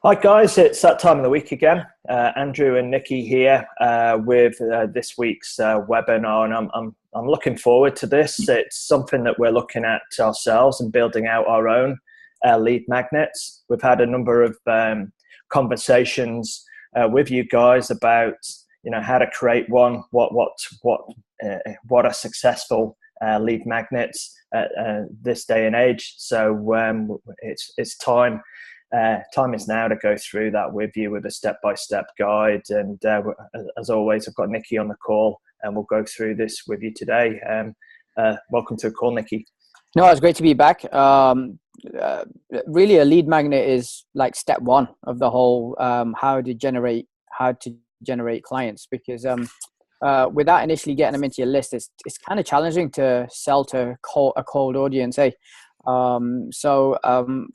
Hi guys, it's that time of the week again. Andrew and Nikki here with this week's webinar, and I'm looking forward to this. It's something that we're looking at ourselves and building out our own lead magnets. We've had a number of conversations with you guys about how to create one, what are successful lead magnets at this day and age. So it's time. Time is now to go through that with you with a step-by-step guide. And as always, I've got Nikki on the call, and we'll go through this with you today. Welcome to the call, Nikki. No, it's great to be back. Really, a lead magnet is like step one of the whole how to generate clients. Because without initially getting them into your list, it's kind of challenging to sell to a cold audience.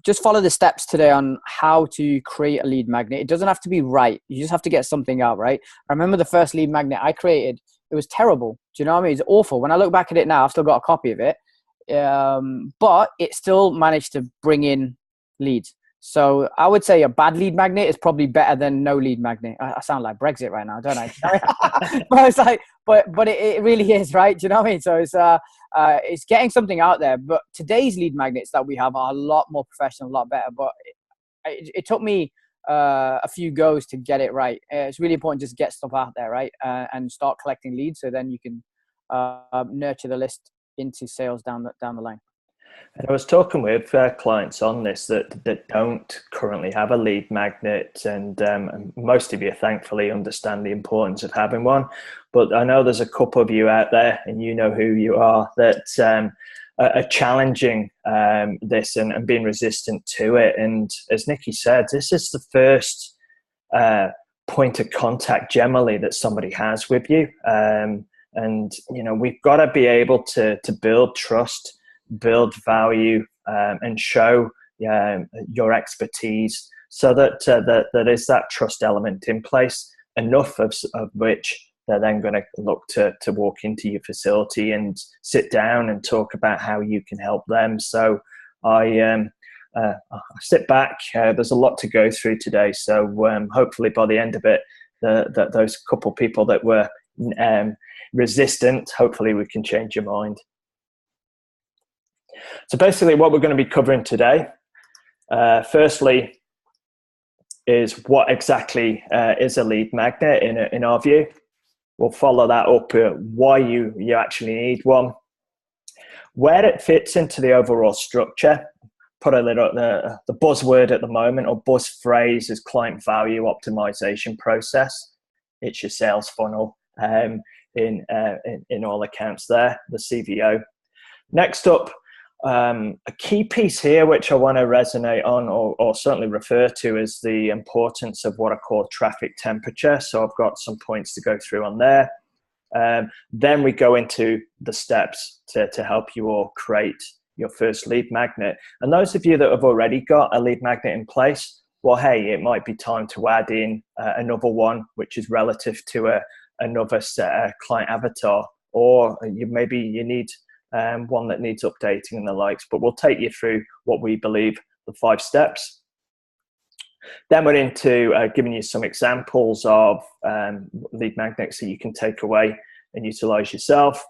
Just follow the steps today on how to create a lead magnet. It doesn't have to be right. You just have to get something out, right? I remember the first lead magnet I created. It was terrible. Do you know what I mean? It's awful. When I look back at it now, I've still got a copy of it. But it still managed to bring in leads. So I would say a bad lead magnet is probably better than no lead magnet. I sound like Brexit right now, don't I? But it's like, but it really is, right? Do you know what I mean? So it's getting something out there. But today's lead magnets that we have are a lot more professional, a lot better. But it took me a few goes to get it right. It's really important just to get stuff out there, right? And start collecting leads, so then you can nurture the list into sales down the line. And I was talking with clients on this that don't currently have a lead magnet, and most of you thankfully understand the importance of having one. But I know there's a couple of you out there, and you know who you are, that are challenging this and being resistant to it. And as Nikki said, this is the first point of contact generally that somebody has with you. And we've got to be able to build trust, build value, and show your expertise, so that there is that trust element in place, enough of which they're then going to look to walk into your facility and sit down and talk about how you can help them. So I sit back. There's a lot to go through today, so hopefully by the end of it, those couple people that were resistant, hopefully we can change your mind. So basically what we're going to be covering today, firstly, is what exactly is a lead magnet in our view. We'll follow that up, why you actually need one, where it fits into the overall structure. Put a little, the buzzword at the moment, or buzz phrase, is client value optimization process. It's your sales funnel in all accounts there, the CVO. Next up, a key piece here which I want to resonate on, or certainly refer to, is the importance of what I call traffic temperature. So I've got some points to go through on there. Then we go into the steps to help you all create your first lead magnet. And those of you that have already got a lead magnet in place, well, hey, it might be time to add in another one which is relative to another client avatar, or maybe you need one that needs updating and the likes. But we'll take you through what we believe the 5 steps. Then we're into giving you some examples of lead magnets that you can take away and utilize yourself.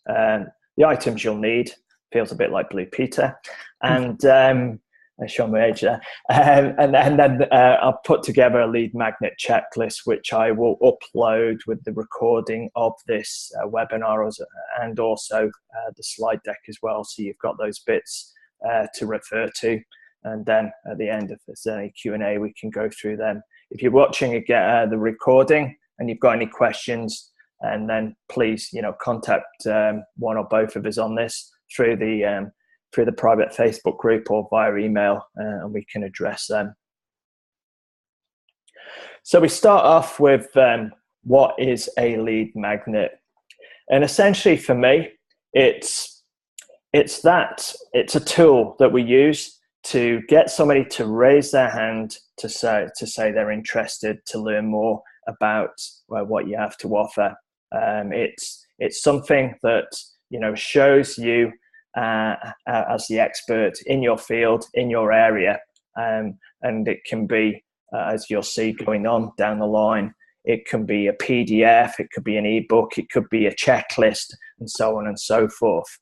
The items you'll need, feels a bit like Blue Peter, and I show my age there. And then I'll put together a lead magnet checklist, which I will upload with the recording of this webinar, and also the slide deck as well. So you've got those bits to refer to. And then at the end, if there's any Q&A, we can go through them. If you're watching again the recording and you've got any questions, and then please, contact one or both of us on this through the private Facebook group or via email, and we can address them. So we start off with what is a lead magnet, and essentially for me, it's a tool that we use to get somebody to raise their hand to say they're interested to learn more about what you have to offer. It's something that shows you as the expert in your field, in your area, and it can be as you'll see going on down the line. It can be a PDF, it could be an ebook, it could be a checklist, and so on and so forth.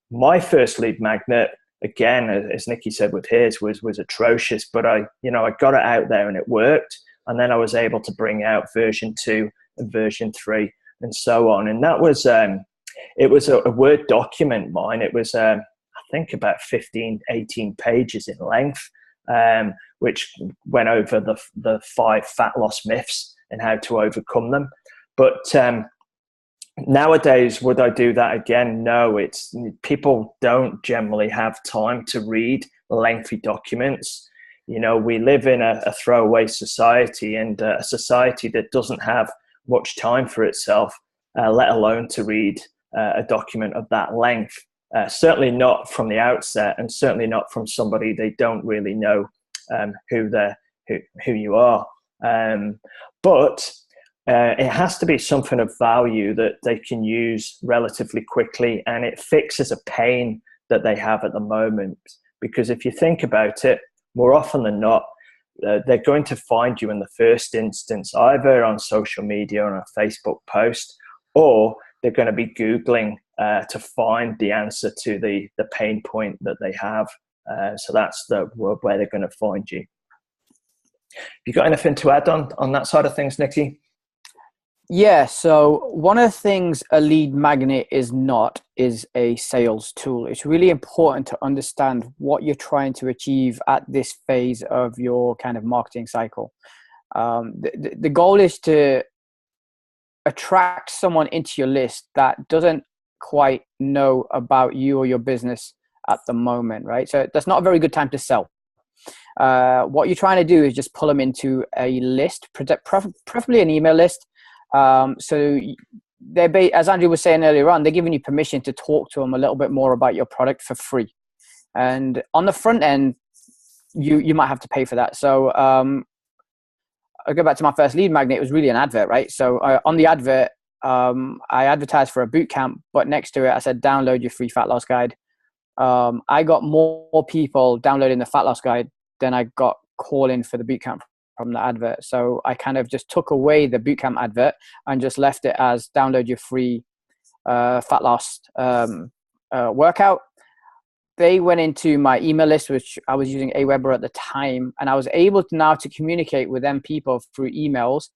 My first lead magnet, again, as Nicky said with his, was atrocious, but I got it out there and it worked. And then I was able to bring out version 2 and version 3 and so on. And that was, it was a Word document, mine. It was, I think, about 15, 18 pages in length, which went over the 5 fat loss myths and how to overcome them. But nowadays, would I do that again? No, people don't generally have time to read lengthy documents. We live in a throwaway society, and a society that doesn't have much time for itself, let alone to read a document of that length. Certainly not from the outset, and certainly not from somebody they don't really know who you are. But it has to be something of value that they can use relatively quickly, and it fixes a pain that they have at the moment. Because if you think about it, more often than not, they're going to find you in the first instance, either on social media or on a Facebook post, or they're going to be Googling to find the answer to the pain point that they have. So that's where they're going to find you. You got anything to add on that side of things, Nicky? Yeah, so one of the things a lead magnet is not is a sales tool. It's really important to understand what you're trying to achieve at this phase of your kind of marketing cycle. The goal is to attract someone into your list that doesn't quite know about you or your business at the moment, right? So that's not a very good time to sell. What you're trying to do is just pull them into a list, preferably an email list. So they're, as Andrew was saying earlier on, they're giving you permission to talk to them a little bit more about your product for free. And on the front end, you might have to pay for that. So I'll go back to my first lead magnet. It was really an advert, right? So on the advert, I advertised for a boot camp, but next to it, I said, download your free fat loss guide. I got more people downloading the fat loss guide than I got calling for the boot camp from the advert. So I kind of just took away the bootcamp advert and just left it as download your free fat loss workout. They went into my email list, which I was using Aweber at the time, and I was able to now to communicate with them people through emails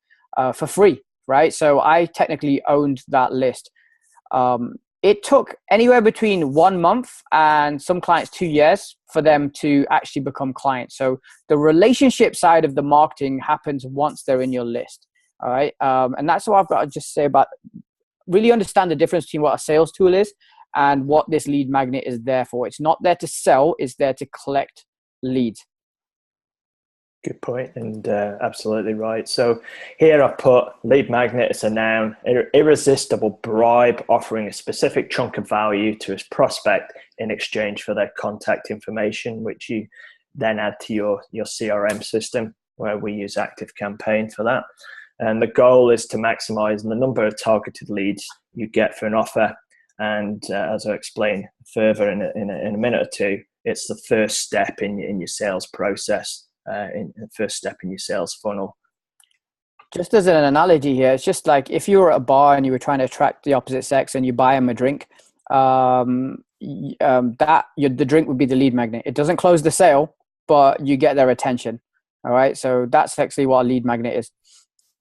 for free, right? So I technically owned that list. It took anywhere between 1 month and some clients 2 years for them to actually become clients. So the relationship side of the marketing happens once they're in your list. All right. And that's what I've got to just say about really understand the difference between what a sales tool is and what this lead magnet is there for. It's not there to sell, it's there to collect leads. Good point, and absolutely right. So here I put lead magnet as a noun, irresistible bribe offering a specific chunk of value to his prospect in exchange for their contact information, which you then add to your CRM system, where we use ActiveCampaign for that. And the goal is to maximize the number of targeted leads you get for an offer. And as I explain further in a minute or two, it's the first step in your sales process. In the first step in your sales funnel. Just as an analogy here, it's just like if you were at a bar and you were trying to attract the opposite sex and you buy them a drink, the drink would be the lead magnet. It doesn't close the sale, but you get their attention. All right, so that's actually what a lead magnet is.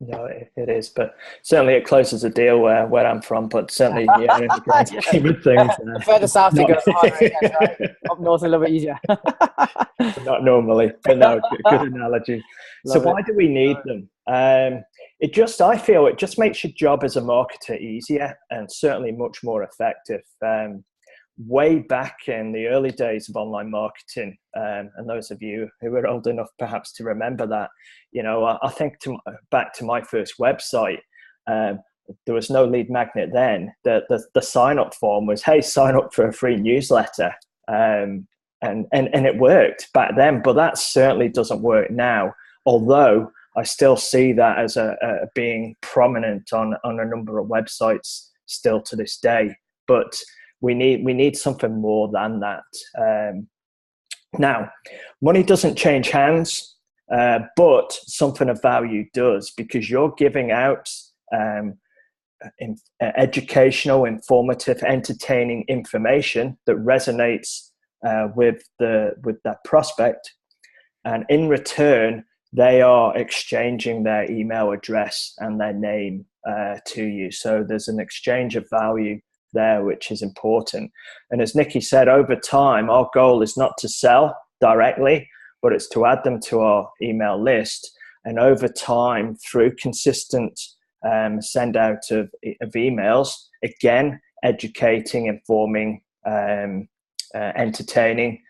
No, it is, but certainly it closes a deal where I'm from. But certainly, yeah, in the grand scheme of things, further south it goes, harder it gets, right? Up north a little bit easier. Not normally, but no, good analogy. So why do we need them? I feel it just makes your job as a marketer easier and certainly much more effective. Way back in the early days of online marketing, and those of you who are old enough perhaps to remember that, I think back to my first website, there was no lead magnet then. The sign-up form was, hey, sign up for a free newsletter. And it worked back then, but that certainly doesn't work now. Although I still see that as being prominent on a number of websites still to this day. But we need something more than that. Now, money doesn't change hands. but something of value does, because you're giving out educational, informative, entertaining information that resonates with that prospect, and in return they are exchanging their email address and their name to you. So there's an exchange of value there, which is important. And as Nikki said, over time, our goal is not to sell directly, but it's to add them to our email list. And over time, through consistent send out of emails, again, educating, informing, entertaining,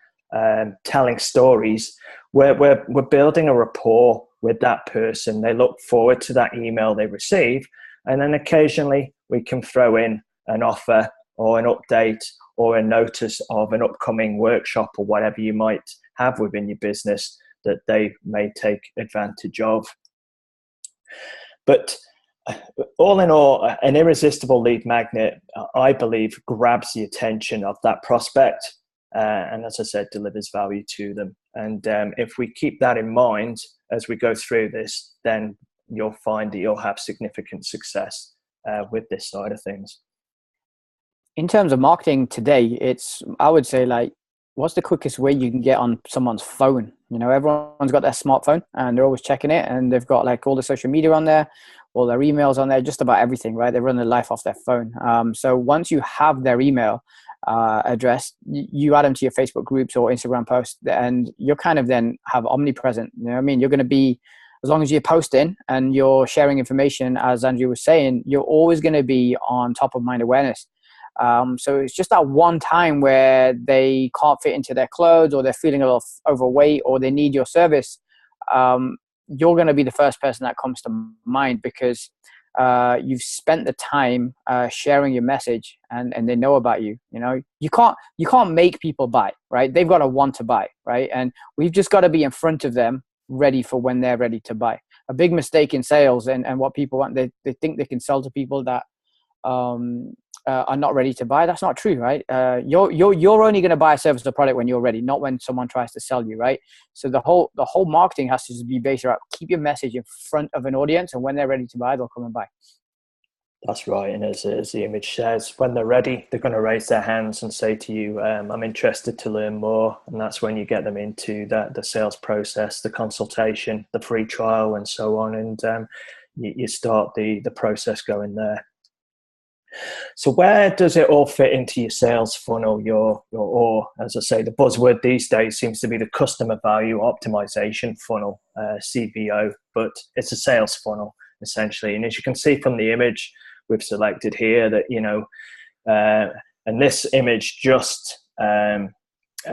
telling stories, we're building a rapport with that person. They look forward to that email they receive. And then occasionally we can throw in an offer or an update or a notice of an upcoming workshop or whatever you might have within your business that they may take advantage of. But all in all, an irresistible lead magnet, I believe, grabs the attention of that prospect and, as I said, delivers value to them. And if we keep that in mind as we go through this, then you'll find that you'll have significant success with this side of things. In terms of marketing today, I would say, like, what's the quickest way you can get on someone's phone? You know, everyone's got their smartphone and they're always checking it, and they've got like all the social media on there, all their emails on there, just about everything, right? They run their life off their phone. So once you have their email address, you add them to your Facebook groups or Instagram posts, and you're kind of then have omnipresent. You know what I mean? You're going to be, as long as you're posting and you're sharing information, as Andrew was saying, you're always going to be on top of mind awareness. So it's just that one time where they can't fit into their clothes, or they're feeling a little overweight, or they need your service. You're going to be the first person that comes to mind, because you've spent the time sharing your message, and they know about you. You know, you can't make people buy, right? They've got to want to buy, right? And we've just got to be in front of them, ready for when they're ready to buy. A big mistake in sales and what people want, they think they can sell to people that are not ready to buy. That's not true, right? You're only going to buy a service or product when you're ready, not when someone tries to sell you, right? So the whole marketing has to be based around keep your message in front of an audience, and when they're ready to buy, they'll come and buy. That's right. And as the image says, when they're ready, they're going to raise their hands and say to you, I'm interested to learn more. And that's when you get them into the sales process, the consultation, the free trial, and so on. And you start the process going there. So where does it all fit into your sales funnel? Or as I say, the buzzword these days seems to be the customer value optimization funnel, CVO, but it's a sales funnel essentially. And as you can see from the image we've selected here, that, you know, and this image just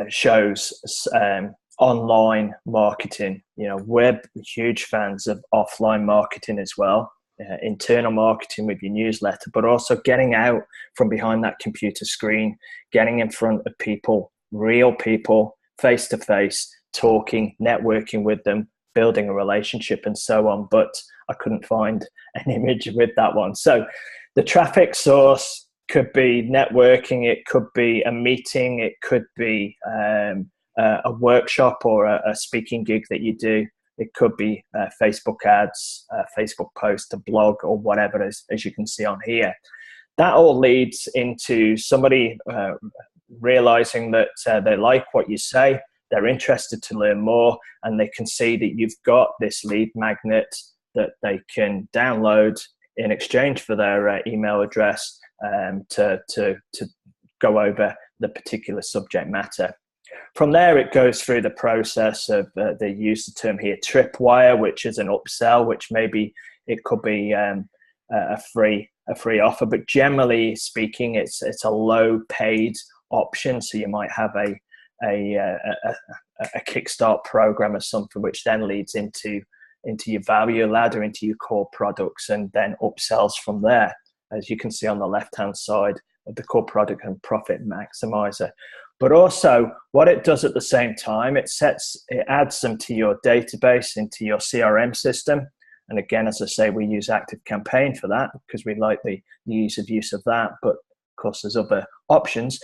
shows online marketing. You know, we're huge fans of offline marketing as well. Internal marketing with your newsletter, but also getting out from behind that computer screen, getting in front of people, real people, face to face, talking, networking with them, building a relationship, and so on. But I couldn't find an image with that one. So the traffic source could be networking, it could be a meeting, it could be a workshop or a speaking gig that you do. It could be Facebook ads, Facebook post, a blog, or whatever, as you can see on here. That all leads into somebody realizing that they like what you say, they're interested to learn more, and they can see that you've got this lead magnet that they can download in exchange for their email address to go over the particular subject matter. From there, it goes through the process of, they use the term here, tripwire, which is an upsell, which maybe it could be a free offer, but generally speaking, it's a low paid option. So you might have a kickstart program or something, which then leads into your value ladder, into your core products, and then upsells from there, as you can see on the left-hand side of the core product and profit maximizer. But also what it does at the same time, it adds them to your database, into your CRM system. And again, as I say, we use ActiveCampaign for that because we like the ease of use of that. But of course, there's other options.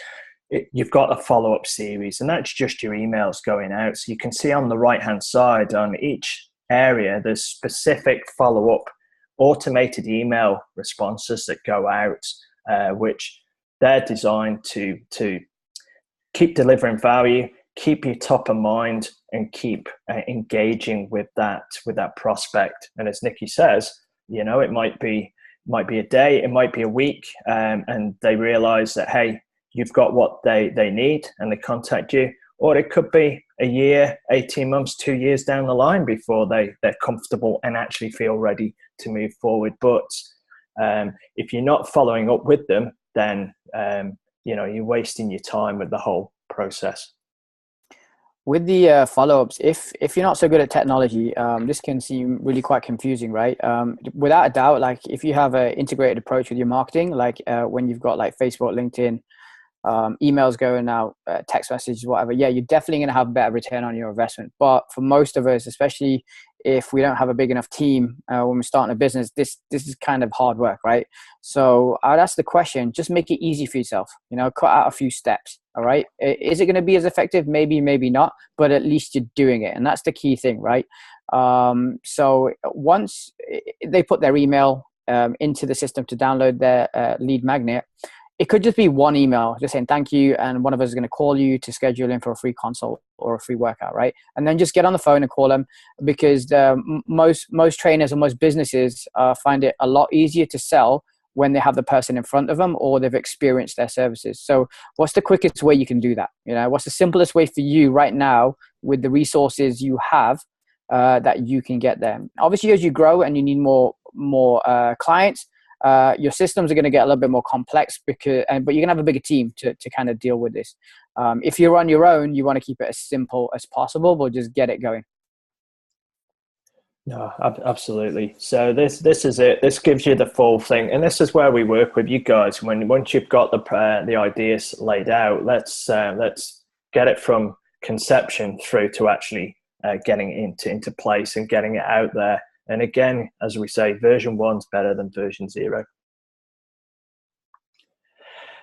you've got a follow-up series, and that's just your emails going out. So you can see on the right-hand side on each area, there's specific follow-up automated email responses that go out, which they're designed to keep delivering value, keep you top of mind, and keep engaging with that prospect. And as Nikki says, you know, it might be a day, it might be a week, and they realize that, hey, you've got what they need, and they contact you. Or it could be a year, 18 months, 2 years down the line before they're comfortable and actually feel ready to move forward. But if you're not following up with them, then you know, you're wasting your time with the whole process. With the follow-ups, if you're not so good at technology, this can seem really quite confusing, right? Without a doubt, like if you have an integrated approach with your marketing, like when you've got like Facebook, LinkedIn, emails going out, text messages, whatever, yeah, you're definitely going to have a better return on your investment. But for most of us, especially if we don't have a big enough team when we're starting a business, this is kind of hard work, right? So I'd ask the question, just make it easy for yourself, you know, cut out a few steps. All right. Is it going to be as effective? Maybe, maybe not, but at least you're doing it. And that's the key thing, right? So once they put their email into the system to download their lead magnet, it could just be one email just saying thank you, and one of us is going to call you to schedule in for a free consult or a free workout, right? And then just get on the phone and call them, because most trainers and most businesses find it a lot easier to sell when they have the person in front of them or they've experienced their services. So what's the quickest way you can do that? You know, what's the simplest way for you right now with the resources you have that you can get there? Obviously, as you grow and you need more clients, your systems are going to get a little bit more complex, but you're going to have a bigger team to kind of deal with this. If you're on your own, you want to keep it as simple as possible, but just get it going. No, absolutely. So this is it. This gives you the full thing, and this is where we work with you guys. Once you've got the ideas laid out, let's get it from conception through to actually getting it into place and getting it out there. And again, as we say, version 1's better than version 0.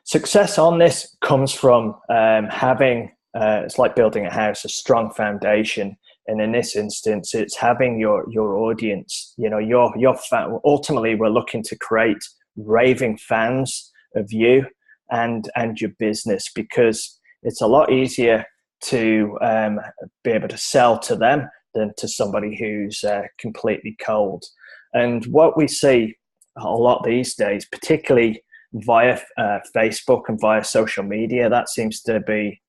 Success on this comes from having, it's like building a house, a strong foundation. And in this instance, it's having your audience, you know, your fan. Ultimately, we're looking to create raving fans of you and your business, because it's a lot easier to be able to sell to them than to somebody who's completely cold. And what we see a lot these days, particularly via Facebook and via social media, that seems to be,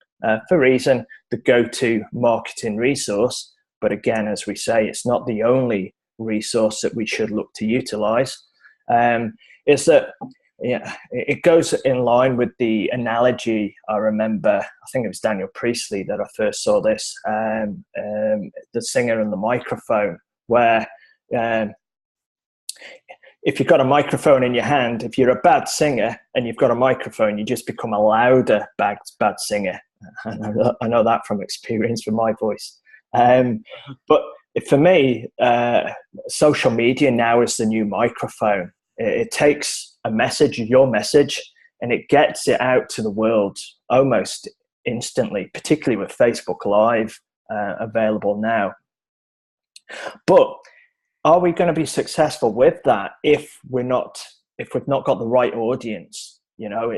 for reason, the go-to marketing resource. But again, as we say, it's not the only resource that we should look to utilize. Is that, yeah, it goes in line with the analogy. I remember, I think it was Daniel Priestley that I first saw this, the singer and the microphone, where if you've got a microphone in your hand, if you're a bad singer and you've got a microphone, you just become a louder bad singer. I know that from experience with my voice. But for me, social media now is the new microphone. It takes a message, your message, and it gets it out to the world almost instantly, particularly with Facebook Live available now. But are we going to be successful with that if we've not got the right audience? You know,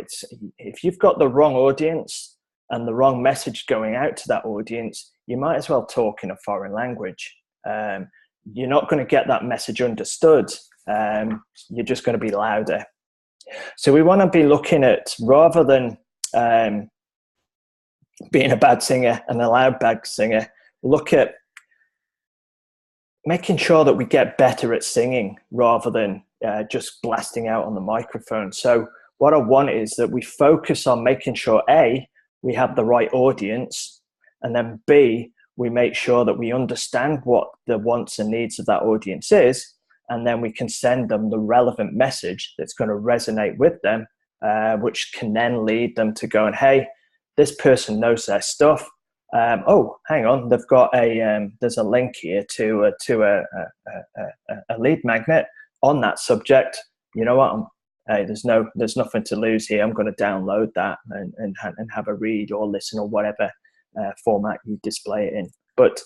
if you've got the wrong audience and the wrong message going out to that audience, you might as well talk in a foreign language. You're not going to get that message understood. You're just going to be louder. So we want to be looking at, rather than being a bad singer and a loud bad singer, look at making sure that we get better at singing rather than just blasting out on the microphone. So what I want is that we focus on making sure, A, we have the right audience, and then B, we make sure that we understand what the wants and needs of that audience is, and then we can send them the relevant message that's going to resonate with them, which can then lead them to going, hey, this person knows their stuff. Oh, hang on, they've got there's a link here to a lead magnet on that subject. You know what? hey, there's nothing to lose here. I'm going to download that and have a read or listen or whatever format you display it in. But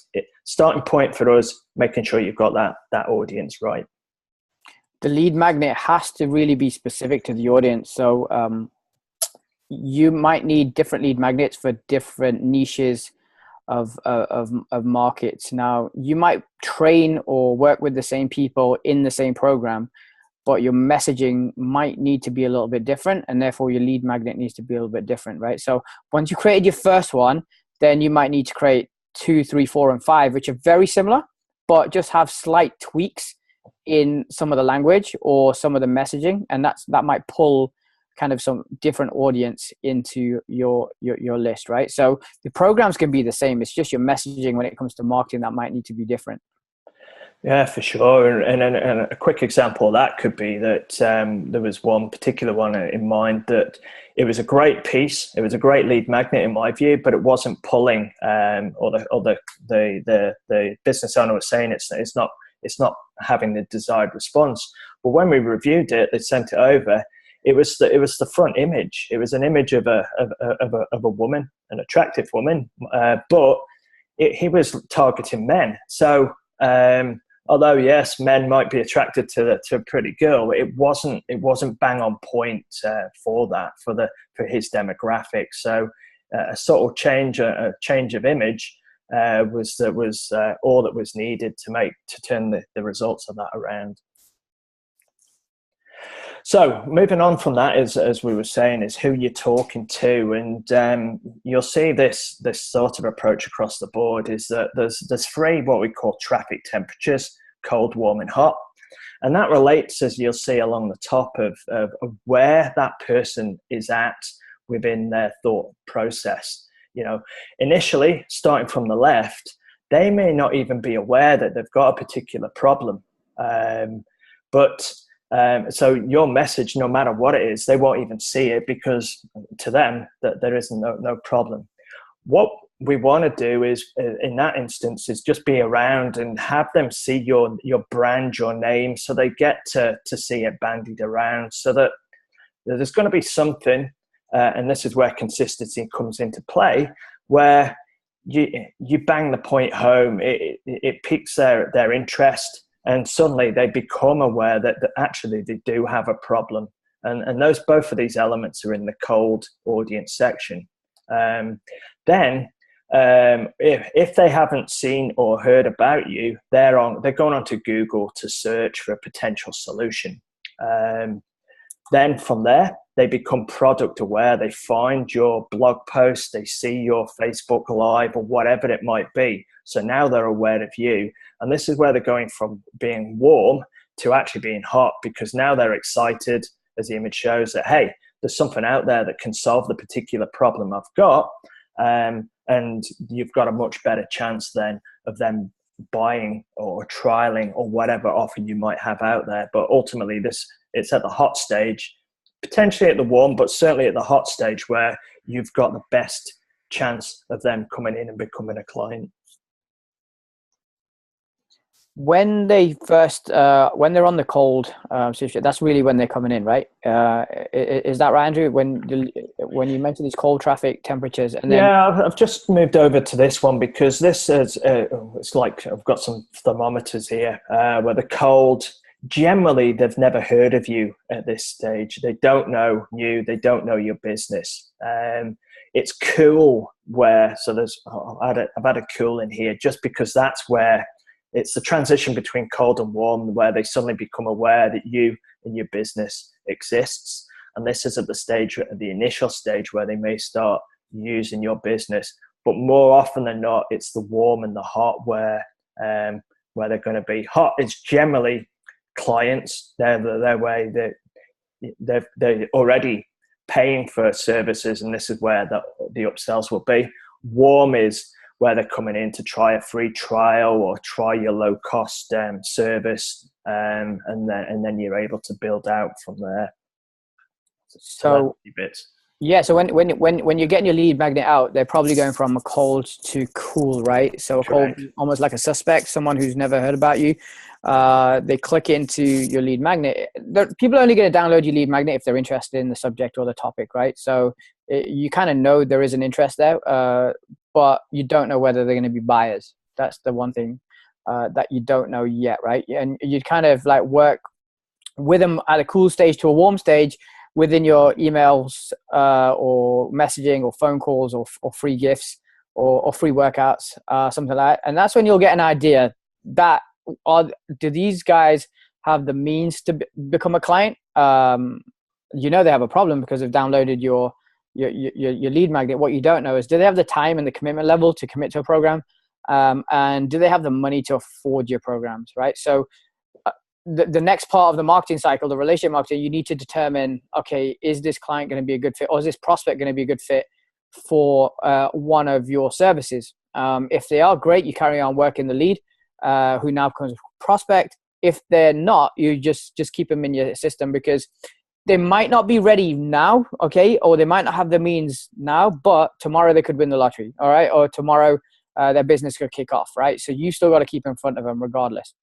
starting point for us, making sure you've got that audience right. The lead magnet has to really be specific to the audience. So you might need different lead magnets for different niches of markets. Now, you might train or work with the same people in the same program, but your messaging might need to be a little bit different, and therefore your lead magnet needs to be a little bit different, right? So once you created your first one, then you might need to create 2, 3, 4, and 5, which are very similar, but just have slight tweaks in some of the language or some of the messaging, and that might pull kind of some different audience into your list, right? So the programs can be the same. It's just your messaging when it comes to marketing that might need to be different. Yeah, for sure. And a quick example of that could be that there was one particular one in mind that it was a great piece. It was a great lead magnet in my view, but it wasn't pulling, or the business owner was saying it's not having the desired response. But when we reviewed it, they sent it over. It was the front image. It was an image of a woman, an attractive woman, but he was targeting men. So although yes, men might be attracted to a pretty girl, it wasn't bang on point for his demographic. So a subtle change, a change of image was all that was needed to turn the results of that around. So moving on from that, as we were saying, is who you're talking to, and you'll see this sort of approach across the board is that there's 3 what we call traffic temperatures: cold, warm, and hot, and that relates, as you'll see along the top, of where that person is at within their thought process. You know, initially starting from the left, they may not even be aware that they've got a particular problem, so your message, no matter what it is, they won't even see it because to them that there is no problem. What we want to do is, in that instance, is just be around and have them see your brand, your name, so they get to see it bandied around, so that there's going to be something, and this is where consistency comes into play, where you bang the point home, it piques their interest. And suddenly they become aware that actually they do have a problem. And both of these elements are in the cold audience section. Then if they haven't seen or heard about you, they're going on to Google to search for a potential solution. Then from there, they become product aware. They find your blog post, they see your Facebook Live or whatever it might be. So now they're aware of you. And this is where they're going from being warm to actually being hot, because now they're excited, as the image shows, that, hey, there's something out there that can solve the particular problem I've got. And you've got a much better chance then of them buying or trialing or whatever offer you might have out there. But ultimately, it's at the hot stage, potentially at the warm, but certainly at the hot stage where you've got the best chance of them coming in and becoming a client. When they first, when they're on the cold, that's really when they're coming in, right? Is that right, Andrew? When you mentioned these cold traffic temperatures, and then I've just moved over to this one because this is it's like I've got some thermometers here where the cold. Generally, they've never heard of you at this stage. They don't know you. They don't know your business. It's cool I've had a cool in here just because that's where. It's the transition between cold and warm where they suddenly become aware that you and your business exists. And this is at the initial stage where they may start using your business. But more often than not, it's the warm and the hot where they're going to be. Hot is generally clients. They're way they're already paying for services, and this is where the upsells will be. Warm is where they're coming in to try a free trial or try your low-cost service, and then you're able to build out from there. So bits. Yeah, so when you're getting your lead magnet out, they're probably going from a cold to cool, right? So a cold, Correct. almost like a suspect, someone who's never heard about you. They click into your lead magnet. People are only going to download your lead magnet if they're interested in the subject or the topic, right? So you kind of know there is an interest there, but you don't know whether they're going to be buyers. That's the one thing that you don't know yet, right? And you kind of like work with them at a cool stage to a warm stage within your emails or messaging or phone calls or free gifts or free workouts, something like that. And that's when you'll get an idea that do these guys have the means to become a client? You know they have a problem because they've downloaded your lead magnet. What you don't know is, do they have the time and the commitment level to commit to a program? And do they have the money to afford your programs, right? So the next part of the marketing cycle, the relationship marketing, you need to determine, okay, is this client going to be a good fit, or is this prospect going to be a good fit for one of your services? If they are, great, you carry on working the lead, who now becomes a prospect. If they're not, you just keep them in your system, because they might not be ready now, okay, or they might not have the means now, but tomorrow they could win the lottery, all right, or tomorrow their business could kick off, right? So you still got to keep in front of them regardless.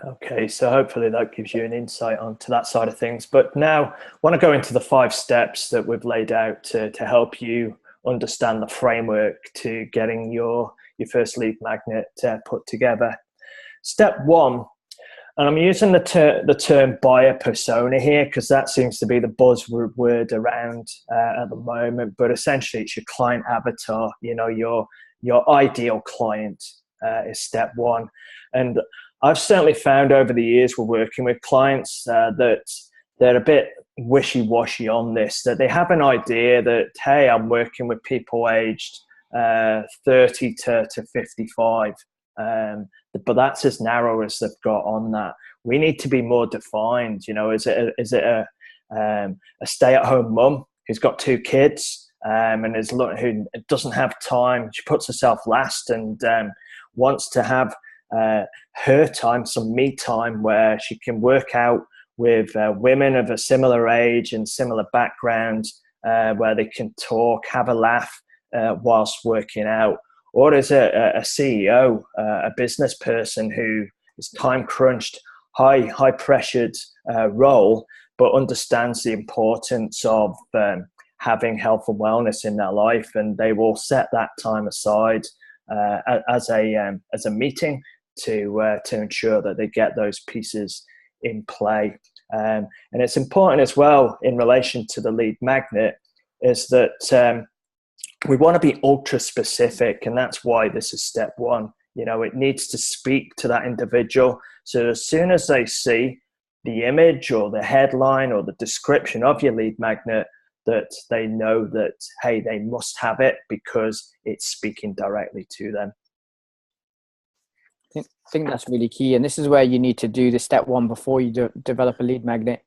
Okay, so hopefully that gives you an insight onto that side of things. But now I want to go into the 5 steps that we've laid out to help you understand the framework to getting your first lead magnet put together. Step 1, and I'm using the term buyer persona here because that seems to be the buzzword around at the moment. But essentially, it's your client avatar. You know, your ideal client is step 1, and I've certainly found over the years we're working with clients that they're a bit wishy-washy on this, that they have an idea that, hey, I'm working with people aged 30 to 55, but that's as narrow as they've got on that. We need to be more defined. You know, is it a stay-at-home mum who's got 2 kids and who doesn't have time? She puts herself last and wants to have her time, some me time, where she can work out with women of a similar age and similar background, where they can talk, have a laugh whilst working out. Or is it a CEO, a business person who is time crunched, high pressured role, but understands the importance of having health and wellness in their life, and they will set that time aside as a meeting to ensure that they get those pieces in play. And it's important as well in relation to the lead magnet is that we want to be ultra specific, and that's why this is step 1. You know, it needs to speak to that individual. So as soon as they see the image or the headline or the description of your lead magnet, that they know that, hey, they must have it because it's speaking directly to them. I think that's really key, and this is where you need to do the step 1 before you develop a lead magnet,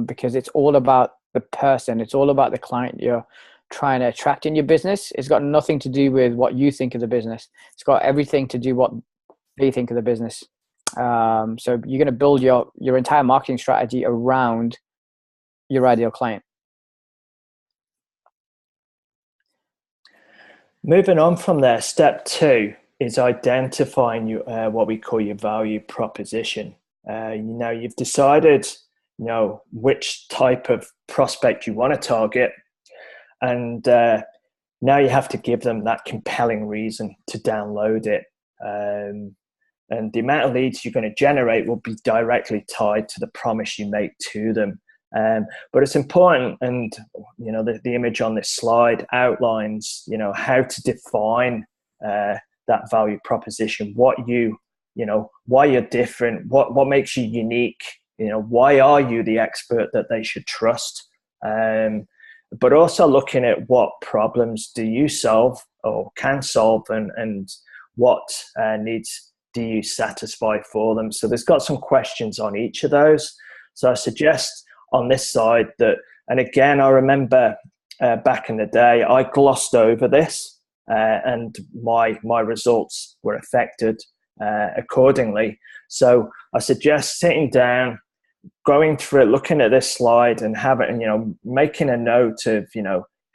because it's all about the person. It's all about the client you're trying to attract in your business. It's got nothing to do with what you think of the business. It's got everything to do what they think of the business. So you're going to build your entire marketing strategy around your ideal client. Moving on from there, step 2 is identifying what we call your value proposition. You've decided, which type of prospect you want to target, and now you have to give them that compelling reason to download it. And the amount of leads you're going to generate will be directly tied to the promise you make to them. But it's important, and the image on this slide outlines how to define that value proposition, why you're different, what makes you unique, why are you the expert that they should trust, but also looking at what problems do you solve or can solve, and what needs do you satisfy for them. So there's got some questions on each of those. So I suggest on this side that, and again, I remember back in the day, I glossed over this, and my results were affected accordingly. So I suggest sitting down, going through, looking at this slide and having, making a note of,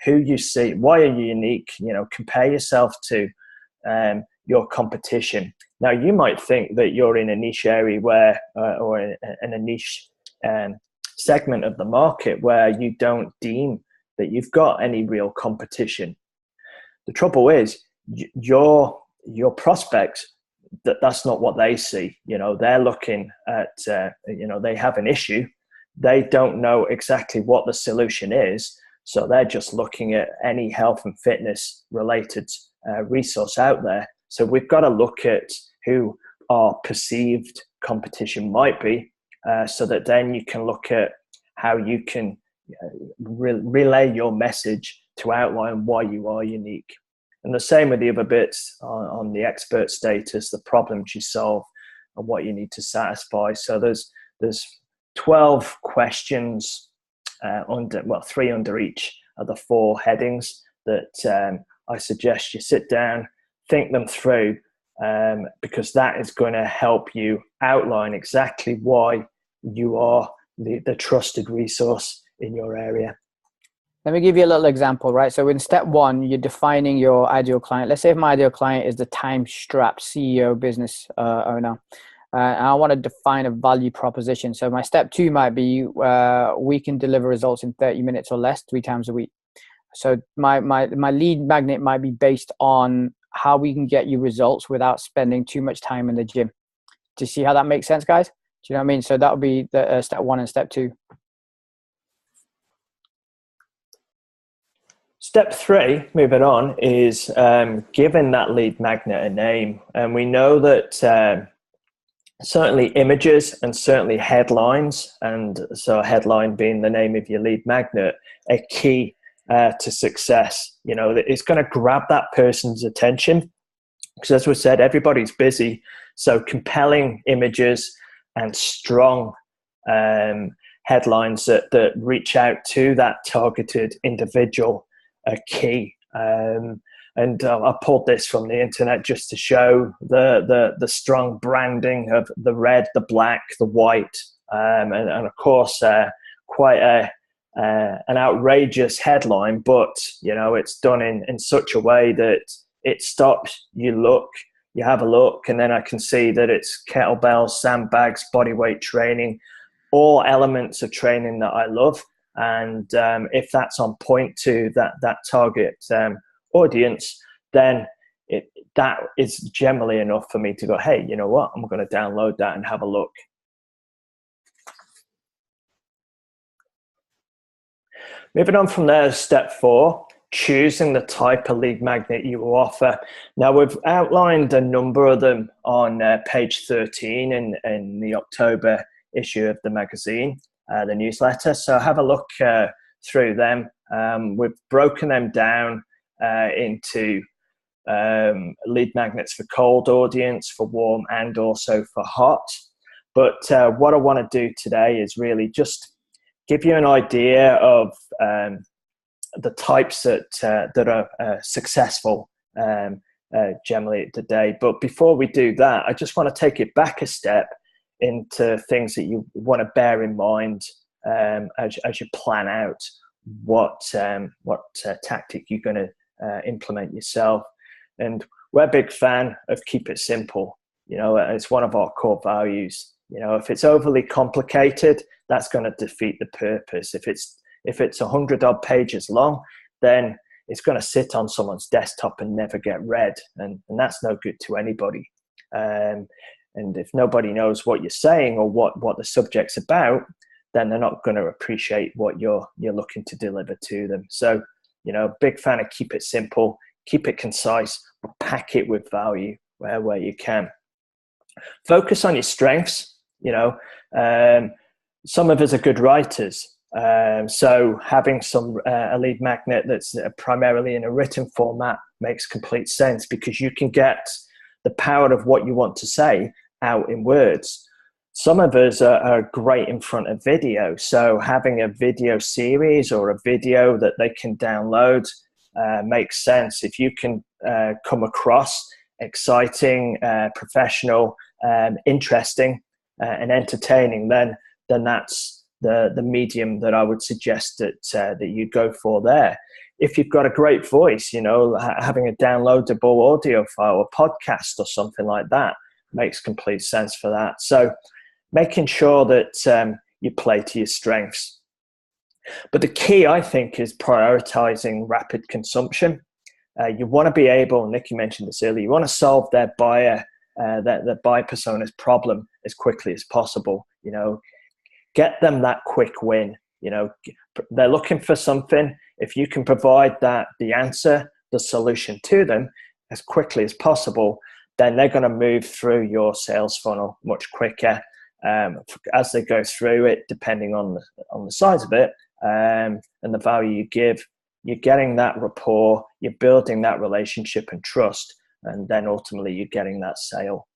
who you see, why are you unique, compare yourself to your competition. Now, you might think that you're in a niche area where, or in a niche segment of the market where you don't deem that you've got any real competition. The trouble is, your prospects, that's not what they see. They're looking at, they have an issue. They don't know exactly what the solution is. So they're just looking at any health and fitness related resource out there. So we've got to look at who our perceived competition might be, so that then you can look at how you can relay your message to outline why you are unique. And the same with the other bits on the expert status, the problems you solve, and what you need to satisfy. So there's 12 questions three under each of the 4 headings that I suggest you sit down, think them through, because that is going to help you outline exactly why you are the trusted resource in your area. Let me give you a little example, right? So in step 1, you're defining your ideal client. Let's say if my ideal client is the time-strapped CEO business owner. And I want to define a value proposition. So my step 2 might be, we can deliver results in 30 minutes or less 3 times a week. So my lead magnet might be based on how we can get you results without spending too much time in the gym. Do you see how that makes sense, guys? Do you know what I mean? So that would be the step 1 and step 2. Step 3, moving on, is giving that lead magnet a name. And we know that certainly images and certainly headlines, and so a headline being the name of your lead magnet, are key to success. It's going to grab that person's attention, because as we said, everybody's busy. So compelling images and strong headlines that reach out to that targeted individual are key. And I pulled this from the internet just to show the strong branding of the red, the black, the white, and of course quite an outrageous headline, but it's done in such a way that it stops. You have a look, and then I can see that it's kettlebells, sandbags, bodyweight training, all elements of training that I love. And if that's on point to that target audience, then that is generally enough for me to go, hey, you know what, I'm going to download that and have a look. Moving on from there, step 4, choosing the type of lead magnet you will offer. Now, we've outlined a number of them on page 13 in the October issue of the magazine, the newsletter. So have a look through them. We've broken them down into lead magnets for cold audience, for warm, and also for hot. But what I want to do today is really just give you an idea of the types that are successful generally today. But before we do that, I just want to take it back a step into things that you want to bear in mind as you plan out what tactic you're going to implement yourself. And we're a big fan of keep it simple. It's one of our core values. If it's overly complicated, that's going to defeat the purpose. If it's 100 odd pages long, then it's going to sit on someone's desktop and never get read, and that's no good to anybody. And if nobody knows what you're saying or what the subject's about, then they're not going to appreciate what you're looking to deliver to them. So, big fan of keep it simple, keep it concise, but pack it with value where you can. Focus on your strengths. Some of us are good writers. So having a lead magnet that's primarily in a written format makes complete sense, because you can get the power of what you want to say out in words. Some of us are great in front of video. So having a video series or a video that they can download makes sense. If you can come across exciting, professional, interesting, and entertaining, then then that's the medium that I would suggest that you go for there. If you've got a great voice, having a downloadable audio file or podcast or something like that makes complete sense for that. So making sure that you play to your strengths. But the key, I think, is prioritizing rapid consumption. You want to be able, Nikki mentioned this earlier, you want to solve their buyer persona's problem as quickly as possible. Get them that quick win. They're looking for something. If you can provide the answer, the solution to them as quickly as possible, then they're going to move through your sales funnel much quicker as they go through it, depending on the size of it and the value you give. You're getting that rapport, you're building that relationship and trust, and then ultimately you're getting that sale.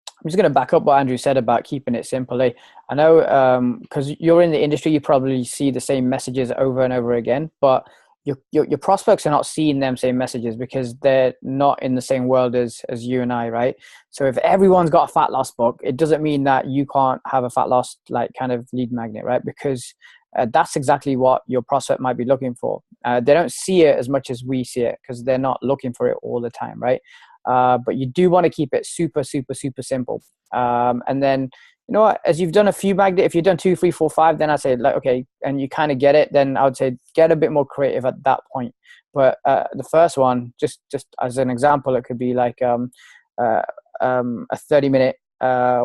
I'm just going to back up what Andrew said about keeping it simple. I know because you're in the industry, you probably see the same messages over and over again, but your prospects are not seeing them same messages because they're not in the same world as you and I, right? So if everyone's got a fat loss book, it doesn't mean that you can't have a fat loss kind of lead magnet, right? Because that's exactly what your prospect might be looking for. They don't see it as much as we see it because they're not looking for it all the time, right? But you do want to keep it super, super, super simple. And then, as you've done a few magnet, if you've done 2, 3, 4, 5, then I'd say okay, and you kind of get it, then I would say get a bit more creative at that point. But the first one, just as an example, it could be like a 30-minute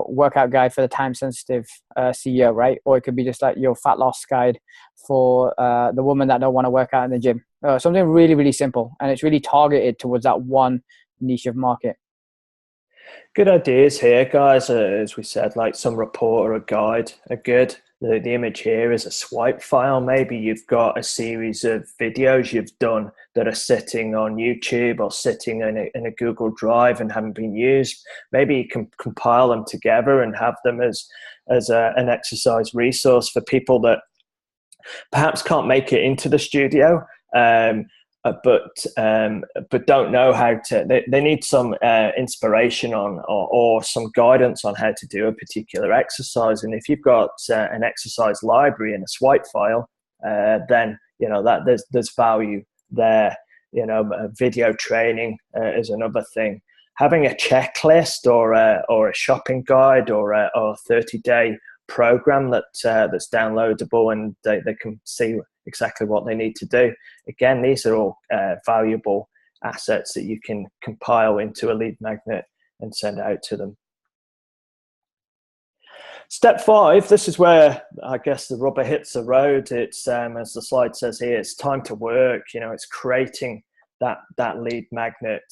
workout guide for the time-sensitive CEO, right? Or it could be just like your fat loss guide for the woman that don't want to work out in the gym. Something really, really simple, and it's really targeted towards that one niche of market. Good ideas here, guys. As we said, like some report or a guide are good. The image here is a swipe file. Maybe you've got a series of videos you've done that are sitting on YouTube or sitting in a Google Drive and haven't been used. Maybe you can compile them together and have them as an exercise resource for people that perhaps can't make it into the studio, but don't know how to. They need some inspiration on or some guidance on how to do a particular exercise. And if you've got an exercise library in a swipe file, then that there's value there. Video training is another thing. Having a checklist or a shopping guide or a 30-day program that's downloadable and they can see exactly what they need to do. Again, these are all valuable assets that you can compile into a lead magnet and send out to them. Step 5, this is where I guess the rubber hits the road. It's as the slide says here, it's time to work. It's creating that lead magnet.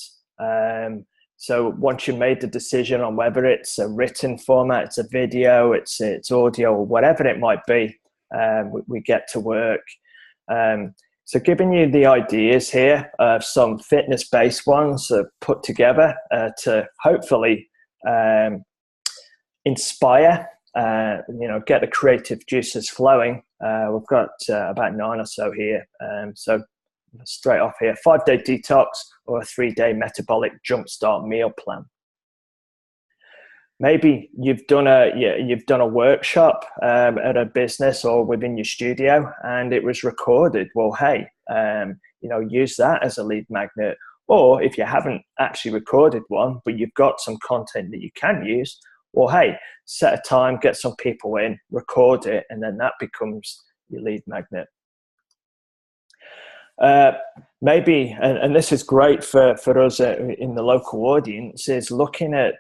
So once you've made the decision on whether it's a written format, it's a video, it's audio, or whatever it might be, we get to work. So giving you the ideas here of some fitness-based ones put together to hopefully inspire, get the creative juices flowing. We've got about 9 or so here. So straight off here, 5-day detox or a 3-day metabolic jumpstart meal plan. Maybe you've done a workshop at a business or within your studio and it was recorded. Well, hey, use that as a lead magnet. Or if you haven't actually recorded one, but you've got some content that you can use, well, hey, set a time, get some people in, record it, and then that becomes your lead magnet. Maybe, and this is great for us in the local audience, is looking at,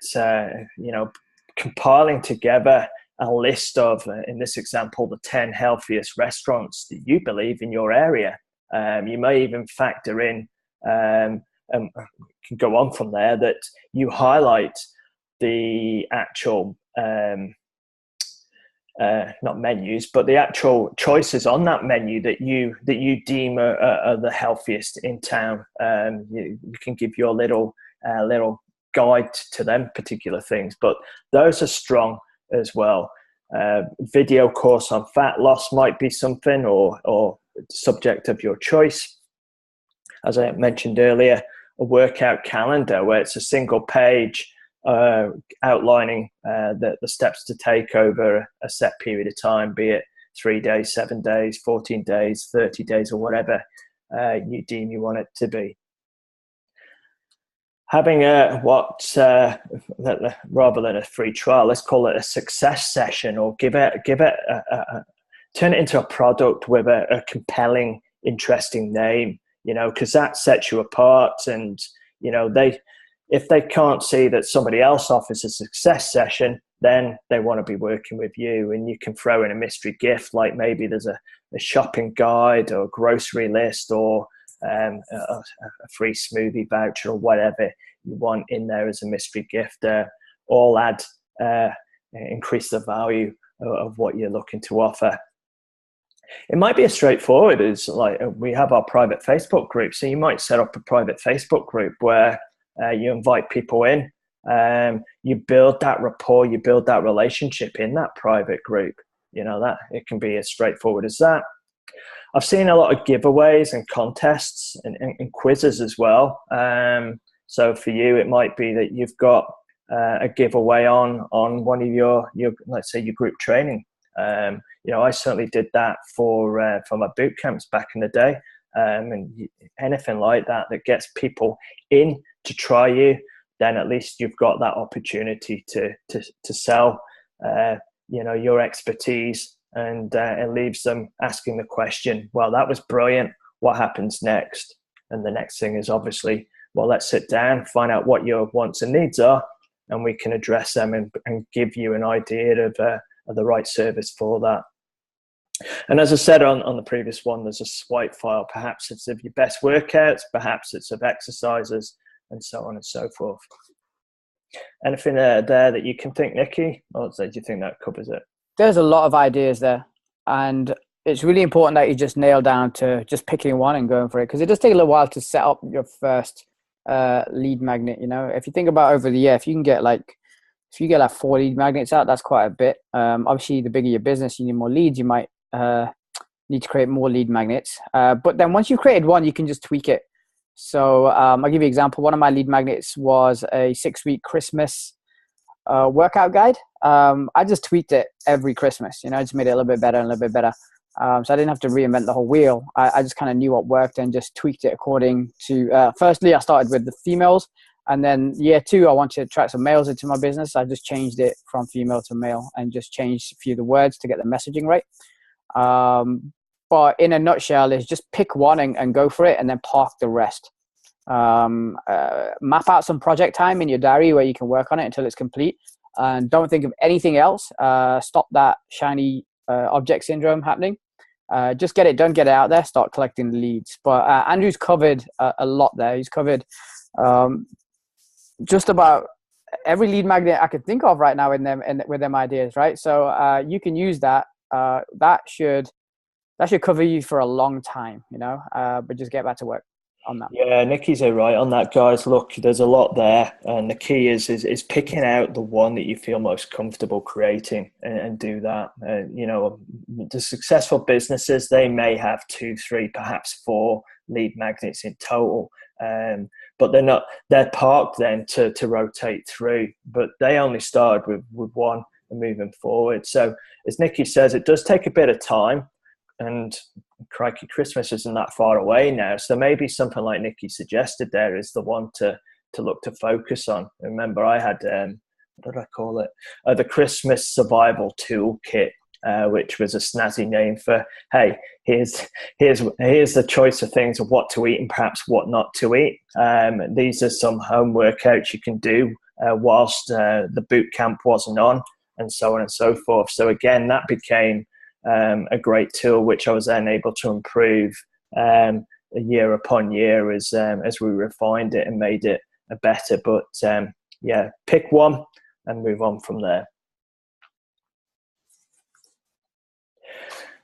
compiling together a list of, in this example, the 10 healthiest restaurants that you believe in your area. You may even factor in, and can go on from there, that you highlight the actual not menus, but the actual choices on that menu that you deem are the healthiest in town. You can give your little guide to them particular things, but those are strong as well. Video course on fat loss might be something, or subject of your choice. As I mentioned earlier, a workout calendar where it's a single page outlining the steps to take over a set period of time, be it 3 days, 7 days, 14 days, 30 days, or whatever you deem you want it to be. Having rather than a free trial, let's call it a success session, or turn it into a product with a compelling, interesting name, because that sets you apart. And, if they can't see that somebody else offers a success session, then they want to be working with you. And you can throw in a mystery gift, like maybe there's a shopping guide or a grocery list, or a free smoothie voucher, or whatever you want in there as a mystery gift. All increase the value of what you're looking to offer. It might be as straightforward as, like, we have our private Facebook group. So you might set up a private Facebook group where you invite people in. You build that rapport, you build that relationship in that private group. That it can be as straightforward as that. I've seen a lot of giveaways and contests and quizzes as well. So for you, it might be that you've got a giveaway on one of your let's say your group training. I certainly did that for my boot camps back in the day. And anything like that gets people in to try you, then at least you've got that opportunity to sell your expertise, and it leaves them asking the question, well, that was brilliant, what happens next? And the next thing is obviously, well, let's sit down, find out what your wants and needs are, and we can address them and give you an idea of the right service for that. And as I said on the previous one, there's a swipe file. Perhaps it's of your best workouts, perhaps it's of exercises, and so on and so forth. Anything there that you can think, Nikki? Or do you think that covers it? There's a lot of ideas there, and it's really important that you just nail down to just picking one and going for it, because it does take a little while to set up your first lead magnet. If you think about over the year, if you get like 4 lead magnets out, that's quite a bit. Obviously, the bigger your business, you need more leads, you might need to create more lead magnets. But then once you've created one, you can just tweak it. So I'll give you an example. One of my lead magnets was a 6-week Christmas workout guide. I just tweaked it every Christmas. I just made it a little bit better and a little bit better. So I didn't have to reinvent the whole wheel. I just kind of knew what worked and just tweaked it according to, firstly, I started with the females. And then year 2, I wanted to attract some males into my business. I just changed it from female to male and just changed a few of the words to get the messaging right. But in a nutshell, is just pick one and go for it, and then park the rest. Map out some project time in your diary where you can work on it until it's complete. And don't think of anything else. Stop that shiny object syndrome happening. Just get it done, get it out there, start collecting the leads. But Andrew's covered a lot there. He's covered just about every lead magnet I could think of right now with them ideas, right? So you can use that. That should cover you for a long time, but just get back to work on that. Yeah, Nikki's right on that, guys. Look, there's a lot there, and the key is picking out the one that you feel most comfortable creating and do that. The successful businesses, they may have 2, 3, perhaps 4 lead magnets in total, but they're parked then to rotate through, but they only started with one and moving forward. So as Nikki says, it does take a bit of time, and crikey, Christmas isn't that far away now. So maybe something like Nikki suggested there is the one to look to focus on. Remember, I had, what did I call it? The Christmas Survival Toolkit, which was a snazzy name for, hey, here's the choice of things of what to eat and perhaps what not to eat. These are some home workouts you can do whilst the boot camp wasn't on, and so on and so forth. So again, that became a great tool, which I was then able to improve year upon year as we refined it and made it better. But pick one and move on from there.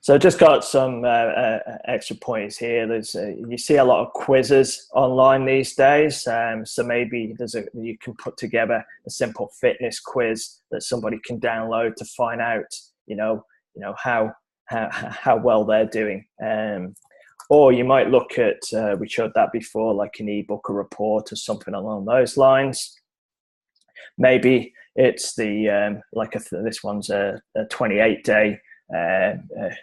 So just got some extra points here. There's you see a lot of quizzes online these days. So maybe you can put together a simple fitness quiz that somebody can download to find out, how well they're doing. Or you might look at, we showed that before, like an ebook, a report or something along those lines. Maybe it's the this one's a 28-day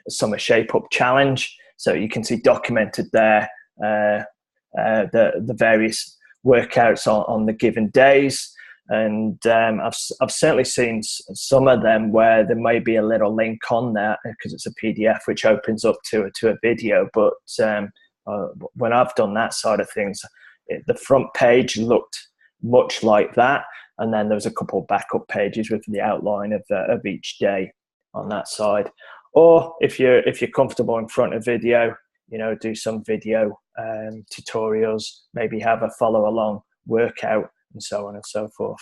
summer shape up challenge. So you can see documented there the various workouts on the given days. And I've certainly seen some of them where there may be a little link on there because it's a PDF which opens up to a video. But when I've done that side of things, the front page looked much like that, and then there was a couple of backup pages with the outline of each day on that side. Or if you're comfortable in front of video, do some video tutorials, maybe have a follow along workout, and so on and so forth.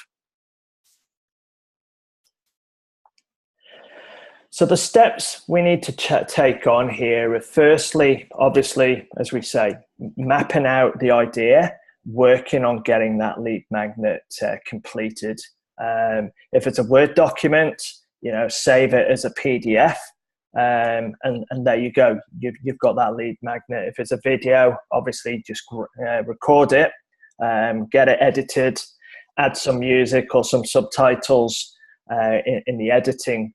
So the steps we need to take on here are, firstly, obviously, as we say, mapping out the idea, working on getting that lead magnet completed. If it's a Word document, save it as a PDF, and there you go. You've got that lead magnet. If it's a video, obviously just record it, get it edited, add some music or some subtitles in the editing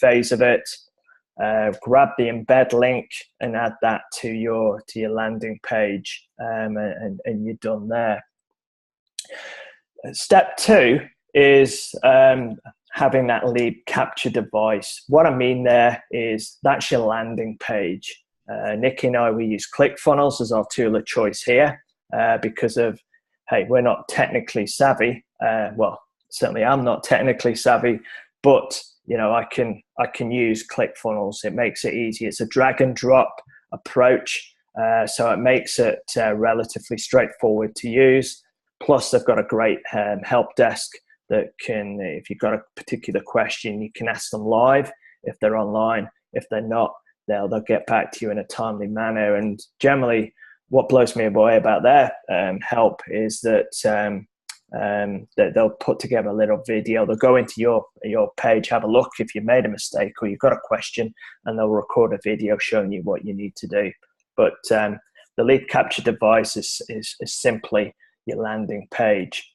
phase of it. Grab the embed link and add that to your landing page, and you're done there. Step 2 is having that lead capture device. What I mean there is that's your landing page. Nikki and I, we use ClickFunnels as our tool of choice here because of, hey, we're not technically savvy. Well, certainly I'm not technically savvy, but I can use ClickFunnels. It makes it easy. It's a drag and drop approach, so it makes it relatively straightforward to use. Plus, they've got a great help desk that can, if you've got a particular question, you can ask them live if they're online. If they're not, they'll get back to you in a timely manner. And generally, what blows me away about their help is that they'll put together a little video. They'll go into your page, have a look if you made a mistake or you've got a question, and they'll record a video showing you what you need to do. But the lead capture device is simply your landing page.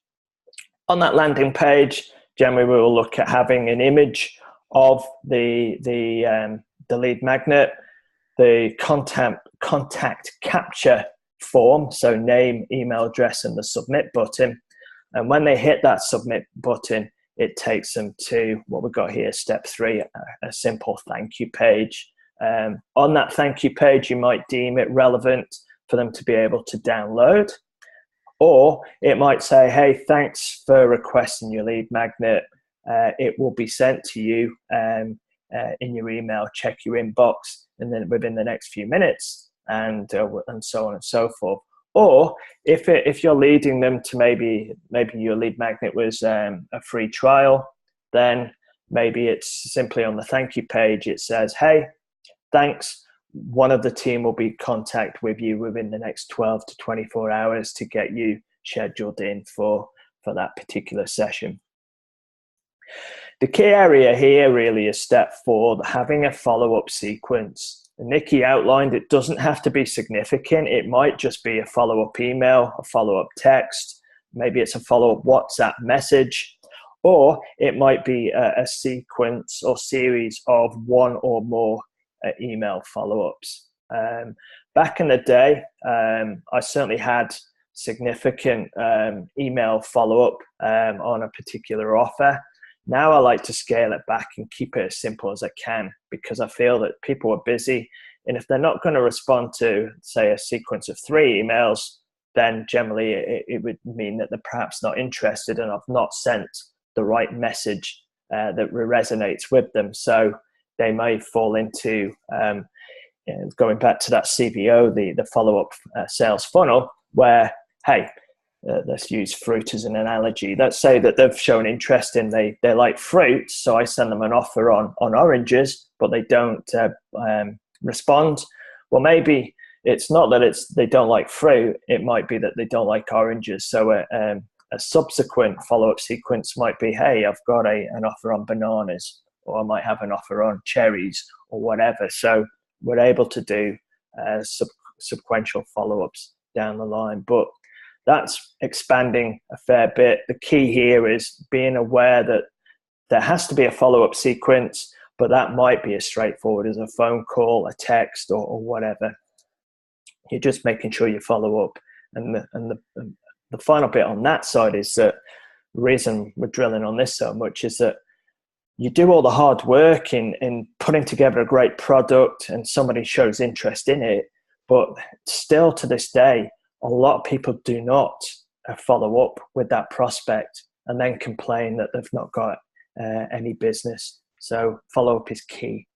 On that landing page, generally we will look at having an image of the lead magnet, the contact capture form, so name, email address, and the submit button. And when they hit that submit button, it takes them to what we've got here, step 3, a simple thank you page. On that thank you page, you might deem it relevant for them to be able to download. Or it might say, hey, thanks for requesting your lead magnet. It will be sent to you in your email. Check your inbox, and then within the next few minutes, and so on and so forth. Or if you're leading them to maybe your lead magnet was a free trial, then maybe it's simply on the thank you page. It says, hey, thanks. One of the team will be in contact with you within the next 12 to 24 hours to get you scheduled in for that particular session. The key area here really is step 4, having a follow-up sequence. Nikki outlined it doesn't have to be significant. It might just be a follow-up email, a follow-up text, maybe it's a follow-up WhatsApp message, or it might be a sequence or series of one or more email follow-ups. Back in the day, I certainly had significant email follow-up on a particular offer. Now I like to scale it back and keep it as simple as I can, because I feel that people are busy, and if they're not going to respond to, say, a sequence of 3 emails, then generally it would mean that they're perhaps not interested and I've not sent the right message that resonates with them. So they may fall into going back to that CBO, the follow-up sales funnel, where, hey, let's use fruit as an analogy. Let's say that they've shown interest in, they like fruit, so I send them an offer on oranges, but they don't respond. Well, maybe it's not that they don't like fruit. It might be that they don't like oranges. So a subsequent follow-up sequence might be, hey, I've got an offer on bananas, or I might have an offer on cherries or whatever. So we're able to do sequential follow-ups down the line. But that's expanding a fair bit. The key here is being aware that there has to be a follow-up sequence, but that might be as straightforward as a phone call, a text, or whatever. You're just making sure you follow up. And the final bit on that side is that the reason we're drilling on this so much is that you do all the hard work in putting together a great product and somebody shows interest in it, but still to this day, a lot of people do not follow up with that prospect and then complain that they've not got any business. So follow up is key.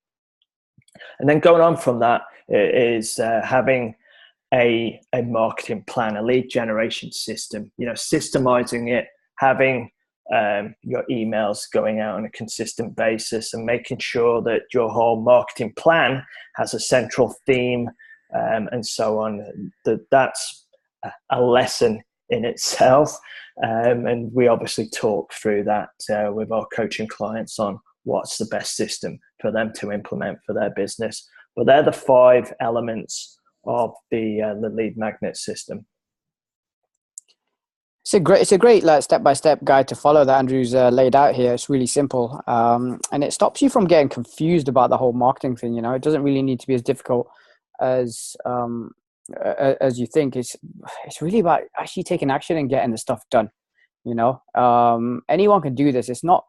And then going on from that is having a marketing plan, a lead generation system, systemizing it, having your emails going out on a consistent basis and making sure that your whole marketing plan has a central theme and so on. That's a lesson in itself. And we obviously talk through that with our coaching clients on what's the best system for them to implement for their business. But they're the 5 elements of the lead magnet system. It's a great like step-by-step guide to follow that Andrew's laid out here. It's really simple, and it stops you from getting confused about the whole marketing thing. It doesn't really need to be as difficult as you think. It's really about actually taking action and getting the stuff done. Anyone can do this. It's not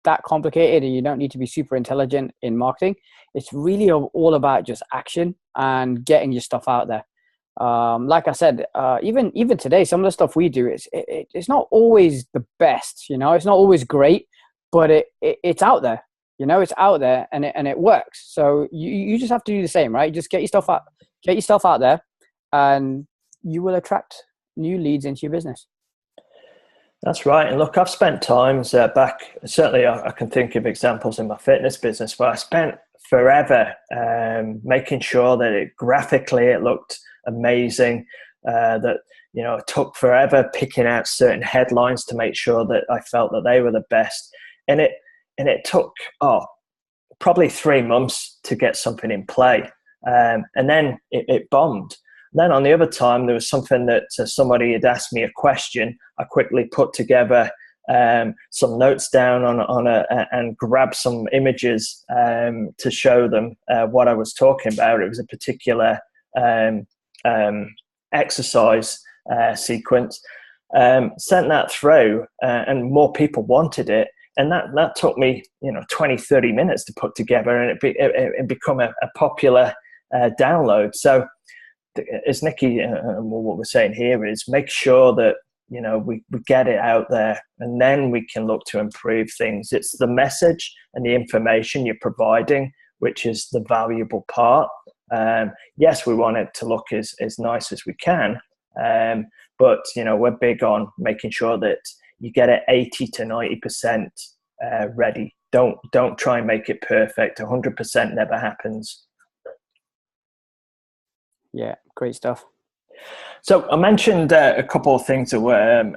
that complicated, and you don't need to be super intelligent in marketing. It's really all about just action and getting your stuff out there. Like I said, even today, some of the stuff we do it's not always the best. It's not always great, but it's out there. It's out there and it works. So you just have to do the same, right? Just get your stuff out there, and you will attract new leads into your business. That's right. And look, I've spent times back, certainly I can think of examples in my fitness business where I spent forever making sure that graphically it looked amazing, that it took forever picking out certain headlines to make sure that I felt that they were the best. And it took probably 3 months to get something in play. And then it bombed. Then on the other time, there was something that somebody had asked me a question. I quickly put together some notes down and grabbed some images to show them what I was talking about. It was a particular exercise sequence. Sent that through, and more people wanted it. And that took me 20, 30 minutes to put together, and it become a popular download. So as Nikki, what we're saying here is make sure that we get it out there, and then we can look to improve things. It's the message and the information you're providing which is the valuable part. Yes, we want it to look as nice as we can, but we're big on making sure that you get it 80 to 90% ready. Don't try and make it perfect. 100% never happens. Yeah, great stuff. So I mentioned a couple of things that were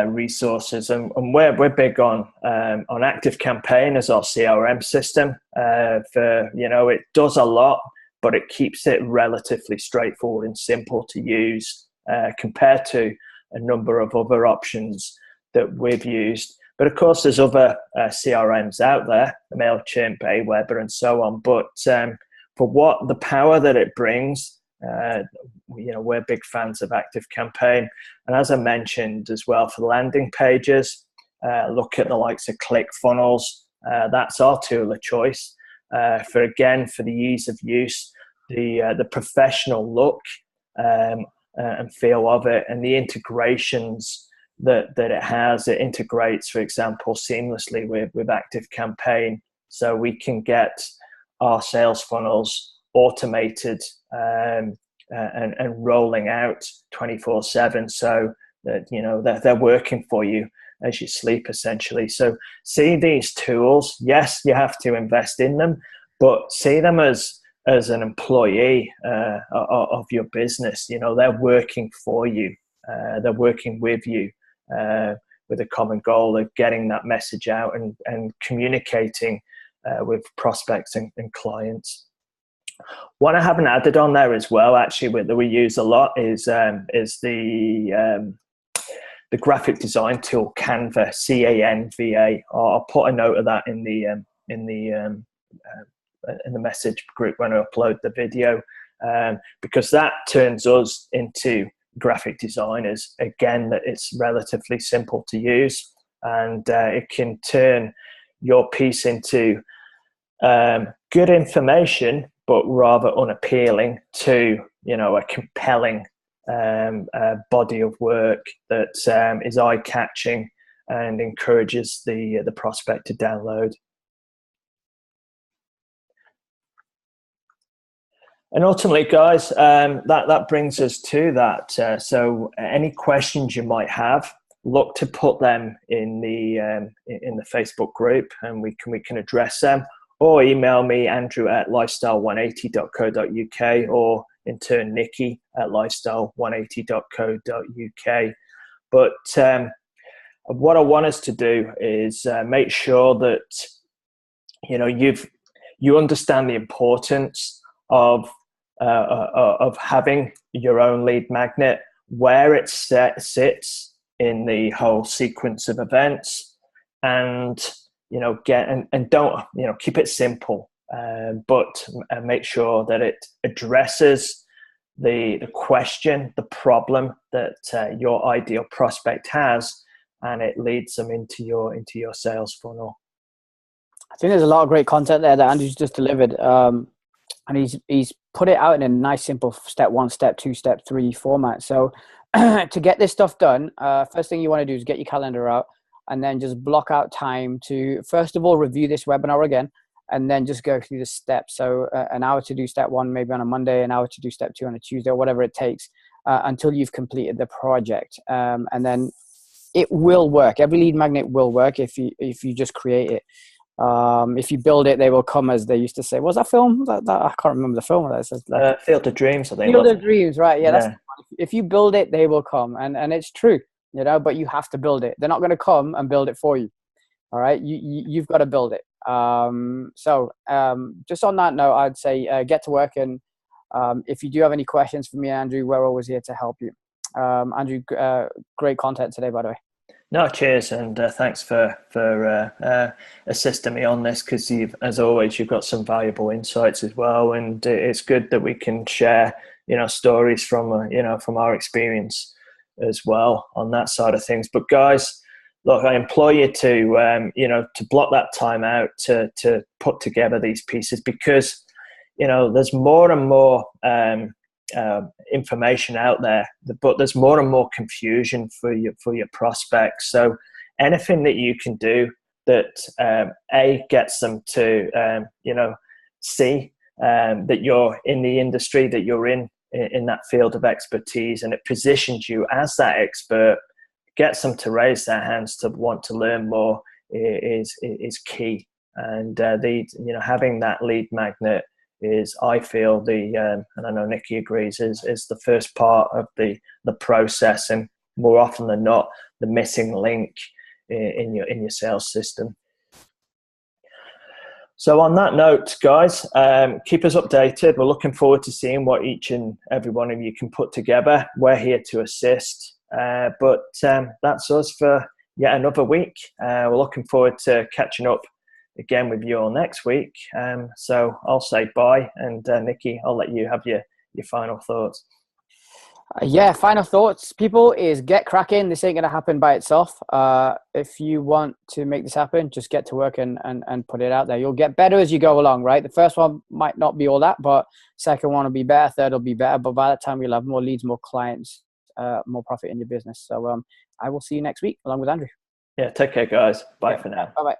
resources, and we're big on ActiveCampaign as our CRM system. It does a lot, but it keeps it relatively straightforward and simple to use compared to a number of other options that we've used. But of course, there's other CRMs out there, MailChimp, Aweber, and so on. But for what the power that it brings, we're big fans of ActiveCampaign. And as I mentioned as well, for landing pages, look at the likes of ClickFunnels. That's our tool of choice for the ease of use, the professional look and feel of it, and the integrations that it has. It integrates, for example, seamlessly with ActiveCampaign, so we can get our sales funnels automated and rolling out 24/7, so that they're working for you as you sleep, essentially. So see these tools, yes, you have to invest in them, but see them as an employee of your business. They're working for you, they're working with you with a common goal of getting that message out and communicating with prospects and clients. What I haven't added on there as well, actually, that we use a lot is the the graphic design tool Canva, Canva. I'll put a note of that in the message group when I upload the video, because that turns us into graphic designers. Again, that it's relatively simple to use, and it can turn your piece into good information, but rather unappealing to, you know, a compelling body of work that is eye-catching and encourages the prospect to download. And ultimately, guys, that brings us to that. So any questions you might have, look to put them in the Facebook group, and we can address them, or email me, andrew@lifestyle180.co.uk, or in turn Nikki at lifestyle180.co.uk. But what I want us to do is make sure that, you know, you understand the importance of having your own lead magnet, where it sits in the whole sequence of events, and, you know, don't, you know, keep it simple, but make sure that it addresses the question, the problem that your ideal prospect has, and it leads them into your sales funnel. I think there's a lot of great content there that Andrew's just delivered, and he's put it out in a nice, simple step 1, step 2, step 3 format. So to get this stuff done, first thing you want to do is get your calendar out, and then just block out time to, first of all, review this webinar again, and then just go through the steps. So an hour to do step 1, maybe on a Monday, an hour to do step 2 on a Tuesday, or whatever it takes, until you've completed the project. And then it will work. Every lead magnet will work if you just create it. If you build it, they will come, as they used to say. Was that film? That I can't remember the film. That Field of Dreams, I think. Field of Dreams, right? Yeah, that's, if you build it, they will come, and it's true, you know. But you have to build it. They're not going to come and build it for you. All right, you've got to build it. So just on that note, I'd say get to work, and if you do have any questions for me, Andrew, we're always here to help you. Andrew, great content today, by the way. No, cheers, and thanks for assisting me on this, because as always, you've got some valuable insights as well, and it's good that we can share, you know, stories from from our experience as well on that side of things. But guys, look, I implore you to to block that time out to put together these pieces, because, you know, there's more and more information out there, but there's more and more confusion for your prospects. So anything that you can do that gets them to see that you're in the industry, that you're in that field of expertise, and it positions you as that expert, gets them to raise their hands to want to learn more, is key. And having that lead magnet is, I feel, and I know Nikki agrees, is the first part of the process, and more often than not, the missing link in your sales system. So on that note, guys, keep us updated. We're looking forward to seeing what each and every one of you can put together. We're here to assist, but that's us for yet another week. We're looking forward to catching up again with you all next week. So I'll say bye, and Nikki, I'll let you have your final thoughts. Final thoughts, people, is get cracking. This ain't going to happen by itself. If you want to make this happen, just get to work and put it out there. You'll get better as you go along, right? The first one might not be all that, but second one will be better, third will be better. But by that time, you'll have more leads, more clients, more profit in your business. So I will see you next week along with Andrew. Yeah, take care, guys. Bye for now. Bye-bye.